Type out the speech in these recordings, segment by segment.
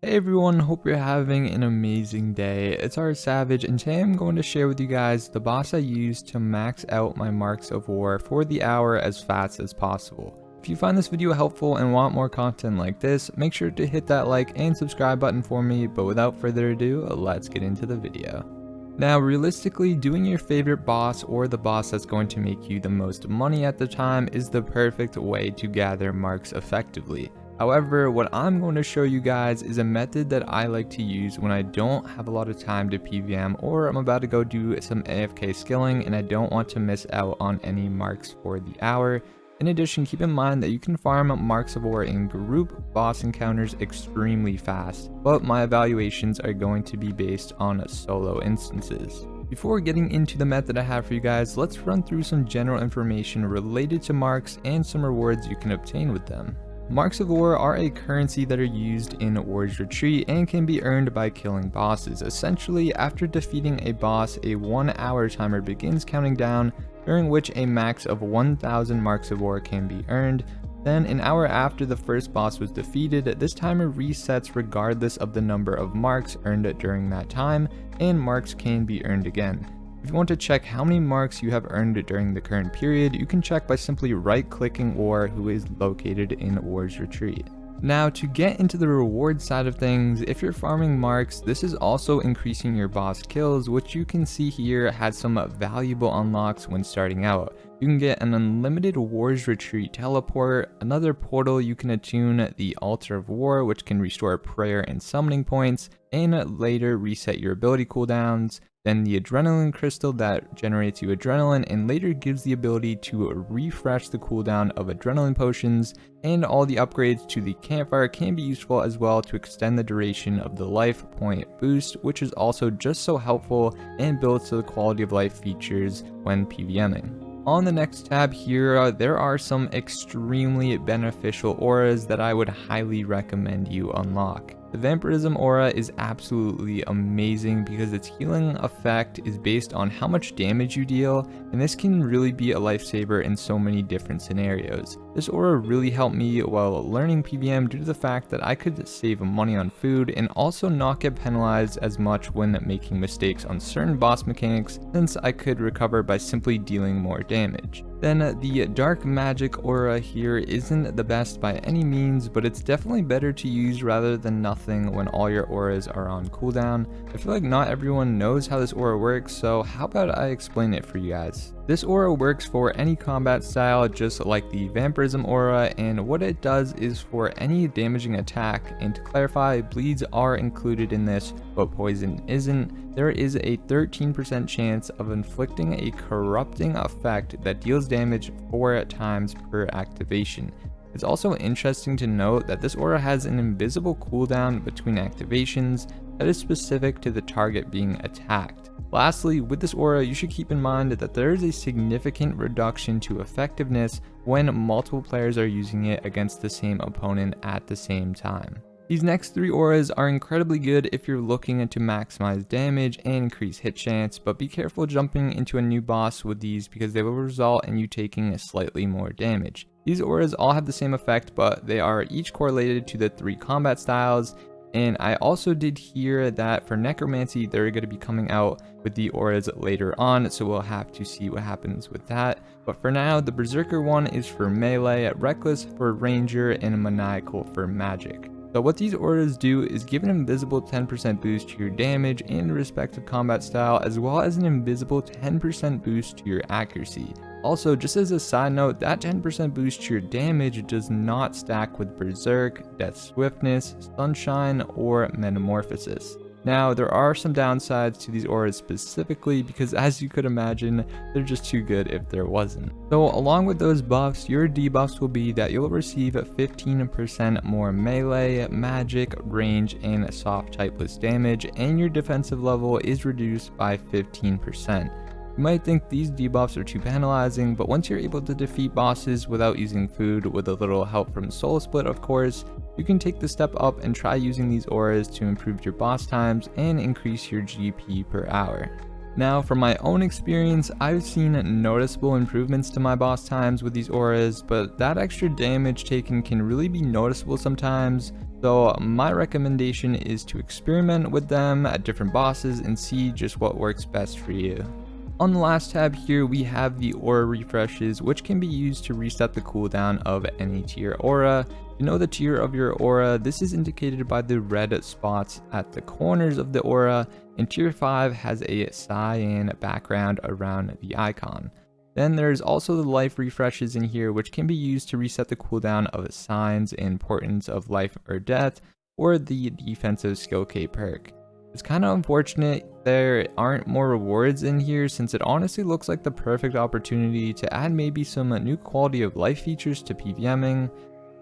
Hey everyone, hope you're having an amazing day. It's RsSavage, and today I'm going to share with you guys the boss I used to max out my marks of war for the hour as fast as possible. If you find this video helpful and want more content like this, make sure to hit that like and subscribe button for me, but without further ado, let's get into the video. Now, realistically, doing your favorite boss or the boss that's going to make you the most money at the time is the perfect way to gather marks effectively. However, what I'm going to show you guys is a method that I like to use when I don't have a lot of time to PVM or I'm about to go do some AFK skilling and I don't want to miss out on any marks for the hour. In addition, keep in mind that you can farm marks of war in group boss encounters extremely fast, but my evaluations are going to be based on solo instances. Before getting into the method I have for you guys, let's run through some general information related to marks and some rewards you can obtain with them. Marks of war are a currency that are used in War's Retreat and can be earned by killing bosses. Essentially, after defeating a boss, a 1 hour timer begins counting down, during which a max of 1000 marks of war can be earned. Then, an hour after the first boss was defeated, this timer resets regardless of the number of marks earned during that time, and marks can be earned again. If you want to check how many marks you have earned during the current period, you can check by simply right-clicking War, who is located in War's Retreat. Now, to get into the reward side of things, if you're farming marks, this is also increasing your boss kills, which you can see here has some valuable unlocks when starting out. You can get an unlimited War's Retreat teleport, another portal you can attune the Altar of War, which can restore prayer and summoning points, and later reset your ability cooldowns. Then the adrenaline crystal that generates you adrenaline and later gives the ability to refresh the cooldown of adrenaline potions, and all the upgrades to the campfire can be useful as well to extend the duration of the life point boost, which is also just so helpful and builds to the quality of life features when PVMing. On the next tab here, there are some extremely beneficial auras that I would highly recommend you unlock. The Vampirism aura is absolutely amazing because its healing effect is based on how much damage you deal, and this can really be a lifesaver in so many different scenarios. This aura really helped me while learning PVM due to the fact that I could save money on food and also not get penalized as much when making mistakes on certain boss mechanics, since I could recover by simply dealing more damage. Then the Dark Magic aura here isn't the best by any means, but it's definitely better to use rather than nothing when all your auras are on cooldown. I feel like not everyone knows how this aura works, so how about I explain it for you guys. This aura works for any combat style just like the Vampirism aura, and what it does is for any damaging attack, and to clarify, bleeds are included in this, but poison isn't. There is a 13% chance of inflicting a corrupting effect that deals damage 4 times per activation. It's also interesting to note that this aura has an invisible cooldown between activations that is specific to the target being attacked. Lastly, with this aura, you should keep in mind that there is a significant reduction to effectiveness when multiple players are using it against the same opponent at the same time. These next 3 auras are incredibly good if you're looking to maximize damage and increase hit chance, but be careful jumping into a new boss with these because they will result in you taking slightly more damage. These auras all have the same effect, but they are each correlated to the 3 combat styles. And I also did hear that for Necromancy, they're going to be coming out with the auras later on, so we'll have to see what happens with that. But for now, the Berserker one is for melee, Reckless for Ranger, and Maniacal for magic. So what these auras do is give an invisible 10% boost to your damage and respective combat style, as well as an invisible 10% boost to your accuracy. Also, just as a side note, that 10% boost to your damage does not stack with Berserk, Death Swiftness, Sunshine, or Metamorphosis. Now, there are some downsides to these auras specifically because, as you could imagine, they're just too good if there wasn't. So along with those buffs, your debuffs will be that you'll receive 15% more melee, magic, range, and soft typeless damage, and your defensive level is reduced by 15%. You might think these debuffs are too penalizing, but once you're able to defeat bosses without using food, with a little help from Soul Split of course, you can take the step up and try using these auras to improve your boss times and increase your GP per hour. Now, from my own experience, I've seen noticeable improvements to my boss times with these auras, but that extra damage taken can really be noticeable sometimes, So my recommendation is to experiment with them at different bosses and see just what works best for you. On the last tab here, we have the aura refreshes, which can be used to reset the cooldown of any tier aura. To know the tier of your aura, this is indicated by the red spots at the corners of the aura, and tier 5 has a cyan background around the icon. Then there's also the life refreshes in here, which can be used to reset the cooldown of signs and importance of life or death, or the defensive skill K perk. It's kind of unfortunate there aren't more rewards in here, since it honestly looks like the perfect opportunity to add maybe some new quality of life features to PVMing.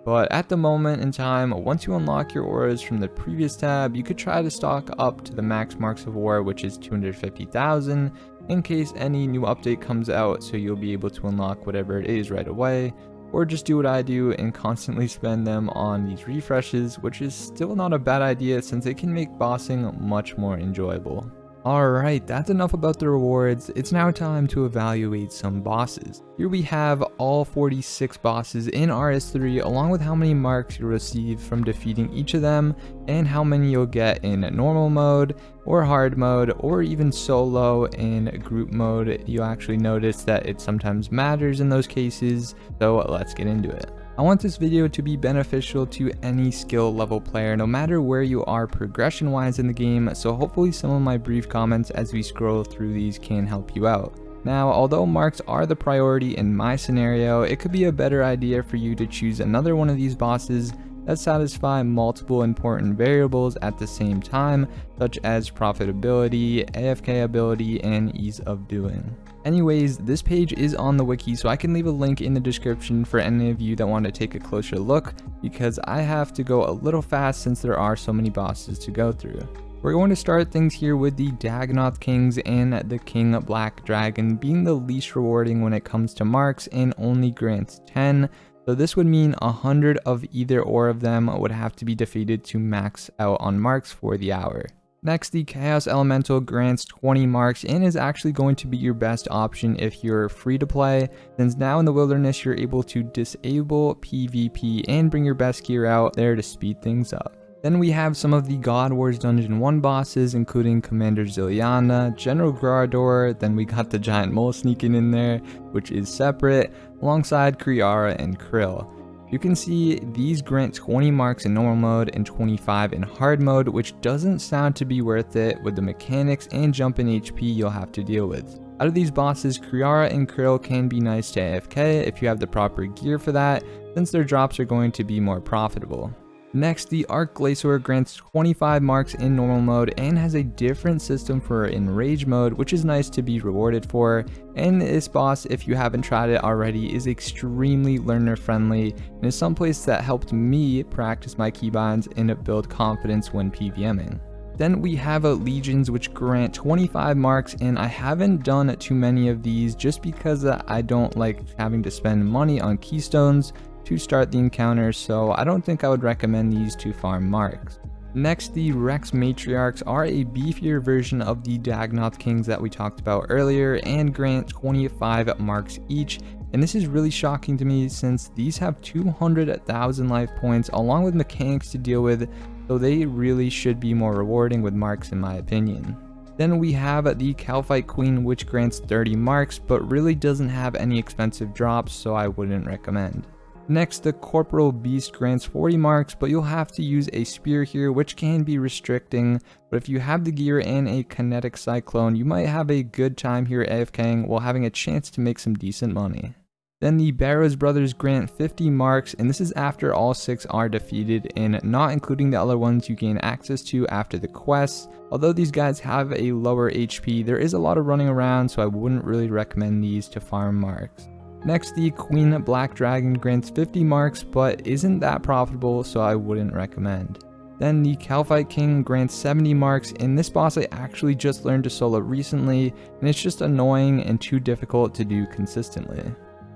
But at the moment in time, once you unlock your auras from the previous tab, you could try to stock up to the max marks of war, which is 250,000, in case any new update comes out, so you'll be able to unlock whatever it is right away. Or just do what I do and constantly spend them on these refreshes, which is still not a bad idea since it can make bossing much more enjoyable. Alright, that's enough about the rewards. It's now time to evaluate some bosses. Here we have all 46 bosses in RS3, along with how many marks you'll receive from defeating each of them, and how many you'll get in normal mode, or hard mode, or even solo in group mode. You'll actually notice that it sometimes matters in those cases, so let's get into it. I want this video to be beneficial to any skill level player, no matter where you are progression wise in the game, so hopefully some of my brief comments as we scroll through these can help you out. Now, although marks are the priority in my scenario, it could be a better idea for you to choose another one of these bosses that satisfy multiple important variables at the same time, such as profitability, AFK ability, and ease of doing. Anyways, this page is on the wiki, so I can leave a link in the description for any of you that want to take a closer look, because I have to go a little fast since there are so many bosses to go through. We're going to start things here with the Dagonoth Kings and the King Black Dragon being the least rewarding when it comes to marks and only grants 10. So this would mean 100 of either or of them would have to be defeated to max out on marks for the hour. Next, the Chaos Elemental grants 20 marks and is actually going to be your best option if you're free to play, since now in the wilderness you're able to disable PvP and bring your best gear out there to speed things up. Then we have some of the God Wars Dungeon 1 bosses, including Commander Ziliana, General Grador, then we got the Giant Mole sneaking in there, which is separate, alongside Kriara and Krill. You can see these grant 20 marks in normal mode and 25 in hard mode, which doesn't sound to be worth it with the mechanics and jump in HP you'll have to deal with. Out of these bosses, Kriara and Krill can be nice to AFK if you have the proper gear for that, since their drops are going to be more profitable. Next, the Arc Glacier grants 25 marks in normal mode and has a different system for Enrage mode, which is nice to be rewarded for. And this boss, if you haven't tried it already, is extremely learner friendly and is someplace that helped me practice my keybinds and build confidence when PVMing. Then we have Legions, which grant 25 marks, and I haven't done too many of these just because I don't like having to spend money on keystones to start the encounter, so I don't think I would recommend these to farm marks. Next, the Rex Matriarchs are a beefier version of the Dagonoth Kings that we talked about earlier and grant 25 marks each, and this is really shocking to me since these have 200,000 life points along with mechanics to deal with, so they really should be more rewarding with marks in my opinion. Then we have the Calphite Queen, which grants 30 marks but really doesn't have any expensive drops, so I wouldn't recommend. Next, the Corporal Beast grants 40 marks, but you'll have to use a spear here, which can be restricting, but if you have the gear and a kinetic cyclone, you might have a good time here AFKing while having a chance to make some decent money. Then the Barrows Brothers grant 50 marks, and this is after all 6 are defeated and not including the other ones you gain access to after the quests. Although these guys have a lower HP, there is a lot of running around, so I wouldn't really recommend these to farm marks. Next, the Queen Black Dragon grants 50 marks, but isn't that profitable, so I wouldn't recommend. Then the Calphite King grants 70 marks, and this boss I actually just learned to solo recently, and it's just annoying and too difficult to do consistently.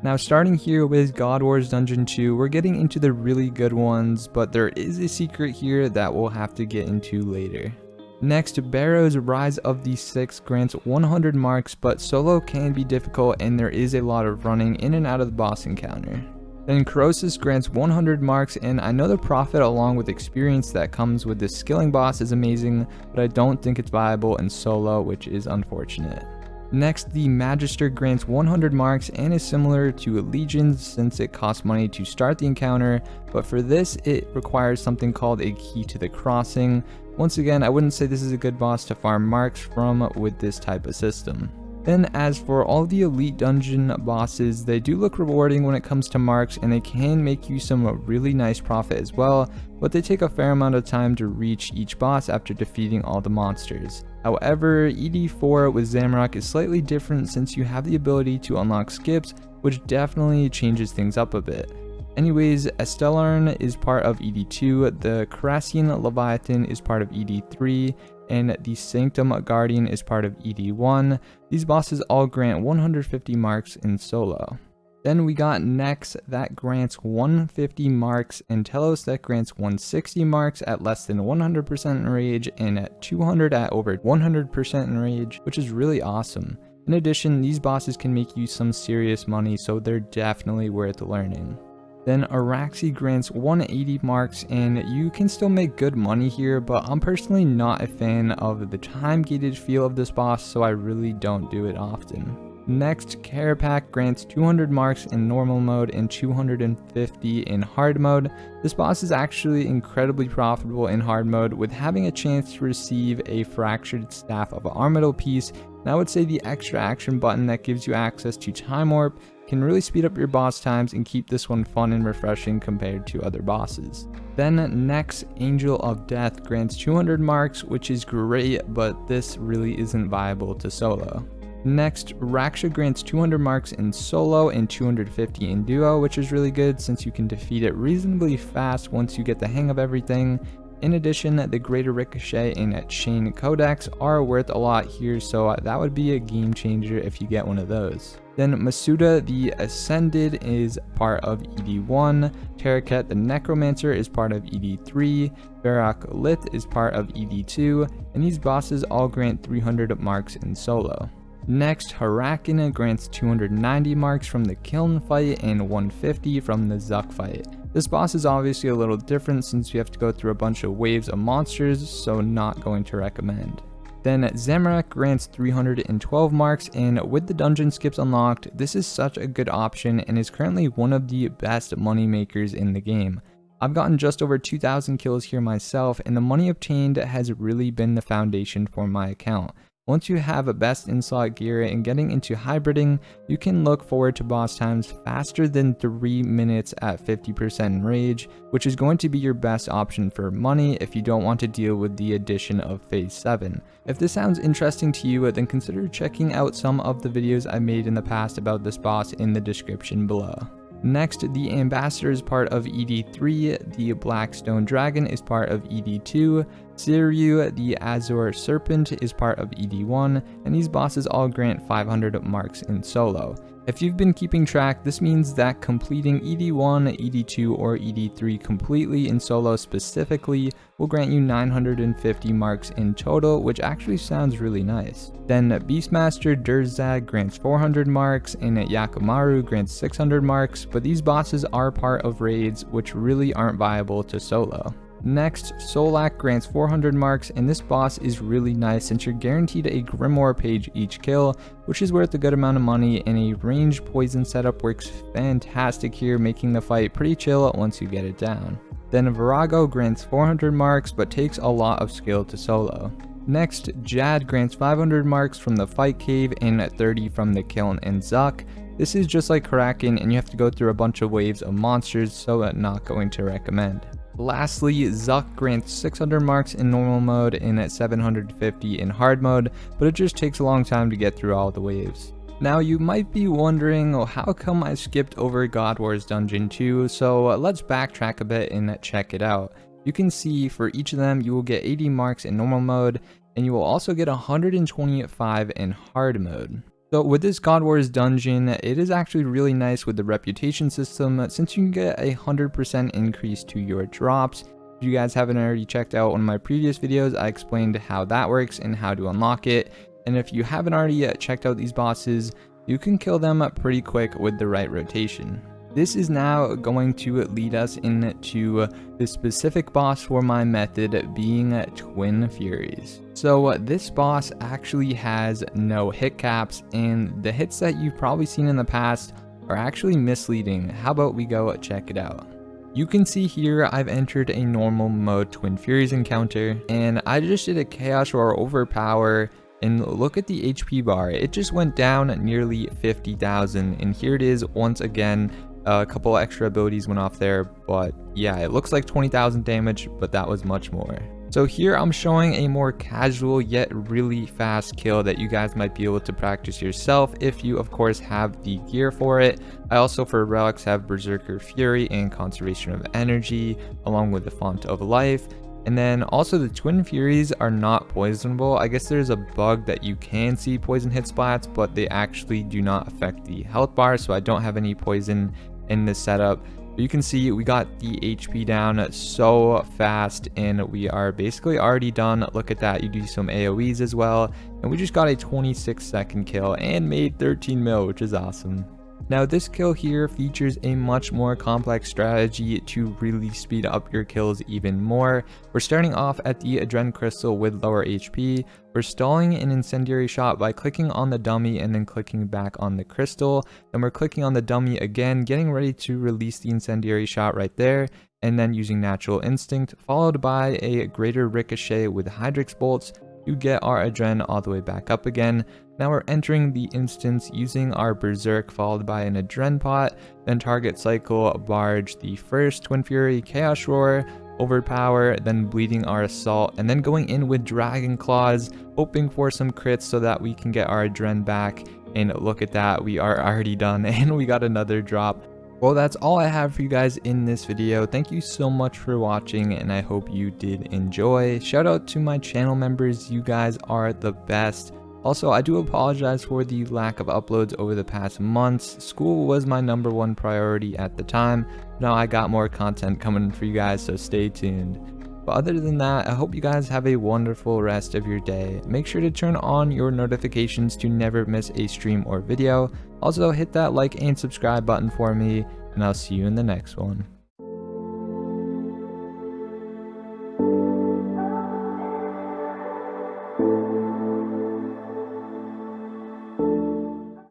Now, starting here with God Wars Dungeon 2, we're getting into the really good ones, but there is a secret here that we'll have to get into later. Next, Barrow's Rise of the Six grants 100 marks, but solo can be difficult and there is a lot of running in and out of the boss encounter. Then Croesus grants 100 marks, and I know the profit along with experience that comes with this skilling boss is amazing, but I don't think it's viable in solo, which is unfortunate. Next, the Magister grants 100 marks and is similar to Legions since it costs money to start the encounter, but for this it requires something called a Key to the Crossing. Once again, I wouldn't say this is a good boss to farm marks from with this type of system. Then as for all the elite dungeon bosses, they do look rewarding when it comes to marks, and they can make you some really nice profit as well, but they take a fair amount of time to reach each boss after defeating all the monsters. However, ED4 with Zamorak is slightly different since you have the ability to unlock skips, which definitely changes things up a bit. Anyways, Estellarn is part of ED2, the Carassian Leviathan is part of ED3, and the Sanctum Guardian is part of ED1. These bosses all grant 150 marks in solo. Then we got Nex that grants 150 marks, and Telos that grants 160 marks at less than 100% Enrage, and at 200 at over 100% Enrage, which is really awesome. In addition, these bosses can make you some serious money, so they're definitely worth learning. Then Araxi grants 180 marks, and you can still make good money here, but I'm personally not a fan of the time-gated feel of this boss, so I really don't do it often. Next, Carapac grants 200 marks in normal mode and 250 in hard mode. This boss is actually incredibly profitable in hard mode, with having a chance to receive a fractured staff of Armadyl piece, and I would say the extra action button that gives you access to Time Warp can really speed up your boss times and keep this one fun and refreshing compared to other bosses. Then next, Angel of Death grants 200 marks, which is great, but this really isn't viable to solo. Next, Raksha grants 200 marks in solo and 250 in duo, which is really good since you can defeat it reasonably fast once you get the hang of everything. In addition, the Greater Ricochet and Chain Codex are worth a lot here, so that would be a game changer if you get one of those. Then Masuda the Ascended is part of ED1, Terraket the Necromancer is part of ED3, Barak Lith is part of ED2, and these bosses all grant 300 marks in solo. Next, Harakin grants 290 marks from the Kiln fight and 150 from the Zuck fight. This boss is obviously a little different since you have to go through a bunch of waves of monsters, so not going to recommend. Then Zamorak grants 312 marks, and with the dungeon skips unlocked, this is such a good option and is currently one of the best money makers in the game. I've gotten just over 2,000 kills here myself, and the money obtained has really been the foundation for my account. Once you have a best in-slot gear and getting into hybriding, you can look forward to boss times faster than 3 minutes at 50% Enrage, which is going to be your best option for money if you don't want to deal with the addition of Phase 7. If this sounds interesting to you, then consider checking out some of the videos I made in the past about this boss in the description below. Next, the Ambassador is part of ED3, the Blackstone Dragon is part of ED2, Siryu, the Azure Serpent is part of ED1, and these bosses all grant 500 marks in solo. If you've been keeping track, this means that completing ED1, ED2, or ED3 completely in solo specifically will grant you 950 marks in total, which actually sounds really nice. Then Beastmaster Durzag grants 400 marks, and Yakimaru grants 600 marks, but these bosses are part of raids, which really aren't viable to solo. Next, Solak grants 400 marks, and this boss is really nice since you're guaranteed a Grimoire page each kill, which is worth a good amount of money, and a ranged poison setup works fantastic here, making the fight pretty chill once you get it down. Then Virago grants 400 marks, but takes a lot of skill to solo. Next, Jad grants 500 marks from the Fight Cave and 30 from the Kiln and Zuck. This is just like Kraken, and you have to go through a bunch of waves of monsters, so not going to recommend. Lastly, Zuck grants 600 marks in normal mode and 750 in hard mode, but it just takes a long time to get through all the waves. Now you might be wondering, how come I skipped over God Wars Dungeon 2, so let's backtrack a bit and check it out. You can see for each of them you will get 80 marks in normal mode, and you will also get 125 in hard mode. So with this God Wars dungeon, it is actually really nice with the reputation system since you can get a 100% increase to your drops. If you guys haven't already checked out one of my previous videos, I explained how that works and how to unlock it. And if you haven't already checked out these bosses, you can kill them pretty quick with the right rotation. This is now going to lead us into the specific boss for my method, being Twin Furies. So this boss actually has no hit caps, and the hits that you've probably seen in the past are actually misleading. How about we go check it out? You can see here I've entered a normal mode Twin Furies encounter, and I just did a Chaos Roar overpower, and look at the HP bar. It just went down nearly 50,000, and here it is once again. A couple extra abilities went off there, but yeah, it looks like 20,000 damage, but that was much more. So here I'm showing a more casual yet really fast kill that you guys might be able to practice yourself if you of course have the gear for it. I also for relics have Berserker Fury and Conservation of Energy along with the Font of Life. And then also the Twin Furies are not poisonable. I guess there's a bug that you can see poison hit splats, but they actually do not affect the health bar, so I don't have any poison in this setup. But you can see we got the HP down so fast, and we are basically already done. Look at that, you do some AoEs as well, and we just got a 26-second kill and made 13 mil, which is awesome. Now this kill here features a much more complex strategy to really speed up your kills even more. We're starting off at the Adren Crystal with lower HP. We're stalling an incendiary shot by clicking on the dummy and then clicking back on the crystal. Then we're clicking on the dummy again, getting ready to release the incendiary shot right there, and then using Natural Instinct, followed by a greater ricochet with Hydrix bolts to get our Adren all the way back up again. Now we're entering the instance using our Berserk followed by an Adren pot, then target cycle, barge the first Twin Fury, Chaos Roar, overpower, then bleeding our assault, and then going in with Dragon Claws, hoping for some crits so that we can get our Adren back. And look at that, we are already done and we got another drop. Well, that's all I have for you guys in this video. Thank you so much for watching, and I hope you did enjoy. Shout out to my channel members, you guys are the best. Also, I do apologize for the lack of uploads over the past months. School was my #1 priority at the time. Now I got more content coming for you guys, so stay tuned. But other than that, I hope you guys have a wonderful rest of your day. Make sure to turn on your notifications to never miss a stream or video. Also, hit that like and subscribe button for me, and I'll see you in the next one.